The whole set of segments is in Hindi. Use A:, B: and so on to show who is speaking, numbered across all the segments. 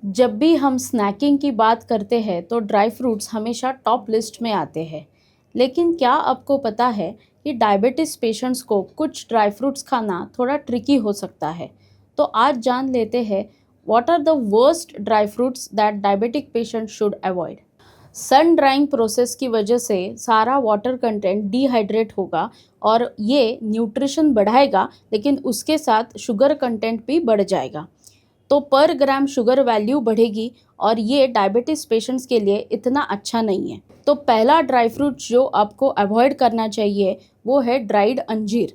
A: जब भी हम स्नैकिंग की बात करते हैं तो ड्राई फ्रूट्स हमेशा टॉप लिस्ट में आते हैं। लेकिन क्या आपको पता है कि डायबिटीज़ पेशेंट्स को कुछ ड्राई फ्रूट्स खाना थोड़ा ट्रिकी हो सकता है। तो आज जान लेते हैं what are the worst dry fruits that diabetic patient should avoid. Sun drying process की वजह से सारा वाटर कंटेंट डिहाइड्रेट होगा और ये न्यूट्रिशन बढ़ाएगा, लेकिन उसके साथ शुगर कंटेंट भी बढ़ जाएगा। तो पर ग्राम शुगर वैल्यू बढ़ेगी और ये डायबिटीज़ पेशेंट्स के लिए इतना अच्छा नहीं है। तो पहला ड्राई फ्रूट जो आपको अवॉइड करना चाहिए वो है ड्राइड अंजीर।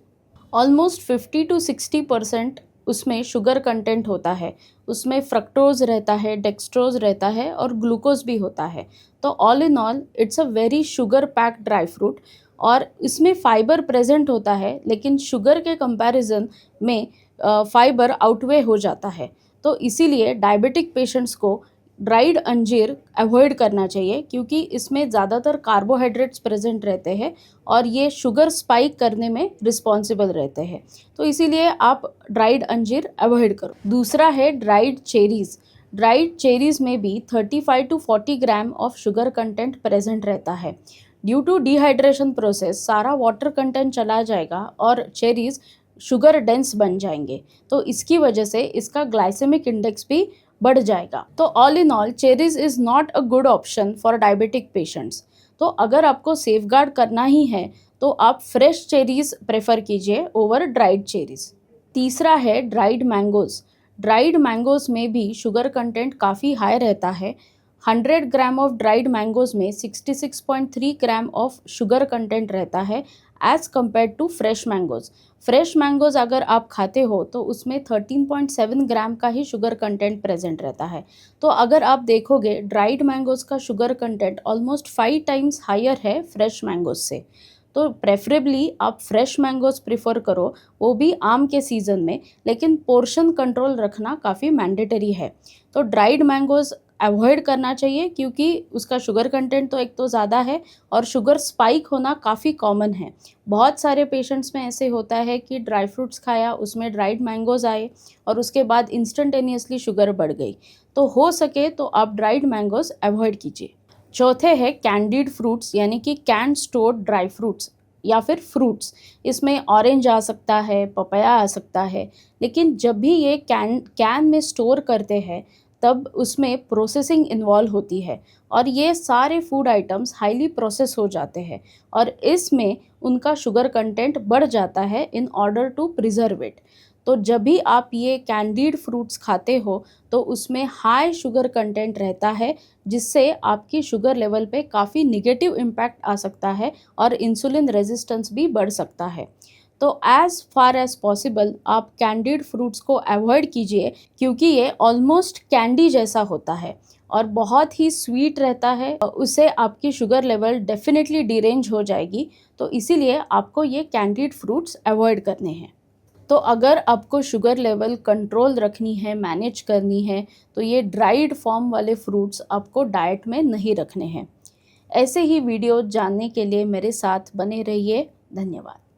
A: ऑलमोस्ट 50 to 60% उसमें शुगर कंटेंट होता है। उसमें फ्रक्टोज रहता है, डेक्सट्रोज रहता है और ग्लूकोज भी होता है। तो all in all it's a very sugar packed dry fruit और इसमें फाइबर प्रेजेंट होता है, लेकिन शुगर के कंपैरिजन में फाइबर आउटवे हो जाता है। तो इसीलिए डायबिटिक पेशेंट्स को ड्राइड अंजीर अवॉइड करना चाहिए, क्योंकि इसमें ज़्यादातर कार्बोहाइड्रेट्स प्रेजेंट रहते हैं और ये शुगर स्पाइक करने में रिस्पॉन्सिबल रहते हैं। तो इसीलिए आप ड्राइड अंजीर अवॉइड करो। दूसरा है ड्राइड चेरीज़। ड्राइड चेरीज़ में भी 35 to 40 gram of sugar content present रहता है। ड्यू टू डिहाइड्रेशन प्रोसेस सारा वाटर कंटेंट चला जाएगा और चेरीज़ शुगर डेंस बन जाएंगे। तो इसकी वजह से इसका ग्लाइसेमिक इंडेक्स भी बढ़ जाएगा। तो all in all cherries is not a good option for diabetic patients. तो अगर आपको सेफगार्ड करना ही है तो आप फ्रेश चेरीज़ प्रेफर कीजिए ओवर ड्राइड चेरीज़। तीसरा है ड्राइड मैंगोज़। ड्राइड मैंगोज़ में भी शुगर कंटेंट काफ़ी हाई रहता है। 100 ग्राम ऑफ ड्राइड मैंगोज़ में 66.3 ग्राम ऑफ शुगर कंटेंट रहता है as compare to fresh mangoes. Fresh mangoes अगर आप खाते हो तो उसमें 13.7 ग्राम का ही शुगर कंटेंट प्रेजेंट रहता है। तो अगर आप देखोगे ड्राइड मैंगोज़ का sugar content almost 5 times higher है फ्रेश मैंगोज़ से। तो प्रेफरेबली आप फ्रेश मैंगोज़ प्रिफर करो, वो भी आम के सीज़न में, लेकिन पोर्शन कंट्रोल रखना काफ़ी मैंडेटरी है। तो ड्राइड मैंगोज़ अवॉइड करना चाहिए, क्योंकि उसका शुगर कंटेंट तो एक तो ज़्यादा है और शुगर स्पाइक होना काफ़ी कॉमन है। बहुत सारे पेशेंट्स में ऐसे होता है कि ड्राई फ्रूट्स खाया, उसमें ड्राइड मैंगोज़ आए और उसके बाद इंस्टेंटेनियसली शुगर बढ़ गई। तो हो सके तो आप ड्राइड मैंगोज़ अवॉइड कीजिए। चौथे है कैंडीड फ्रूट्स, यानी कि कैन स्टोर्ड ड्राई फ्रूट्स या फिर फ्रूट्स। इसमें ऑरेंज आ सकता है, पपाया आ सकता है, लेकिन जब भी ये कैन में स्टोर करते हैं तब उसमें प्रोसेसिंग इन्वॉल्व होती है और ये सारे फूड आइटम्स हाईली प्रोसेस हो जाते हैं और इसमें उनका शुगर कंटेंट बढ़ जाता है in order to preserve it. तो जब भी आप ये कैंडीड फ्रूट्स खाते हो तो उसमें हाई शुगर कंटेंट रहता है, जिससे आपकी शुगर लेवल पे काफ़ी निगेटिव इम्पैक्ट आ सकता है और इंसुलिन रेजिस्टेंस भी बढ़ सकता है। तो एज़ फार एज़ पॉसिबल आप कैंडीड फ्रूट्स को अवॉइड कीजिए, क्योंकि ये ऑलमोस्ट कैंडी जैसा होता है और बहुत ही स्वीट रहता है। उससे आपकी शुगर लेवल डेफिनेटली डिरेंज हो जाएगी। तो इसीलिए आपको ये कैंडीड फ्रूट्स अवॉइड करने हैं। तो अगर आपको शुगर लेवल कंट्रोल रखनी है, मैनेज करनी है, तो ये ड्राइड फॉर्म वाले फ्रूट्स आपको डाइट में नहीं रखने हैं। ऐसे ही वीडियो जानने के लिए मेरे साथ बने रहिए। धन्यवाद।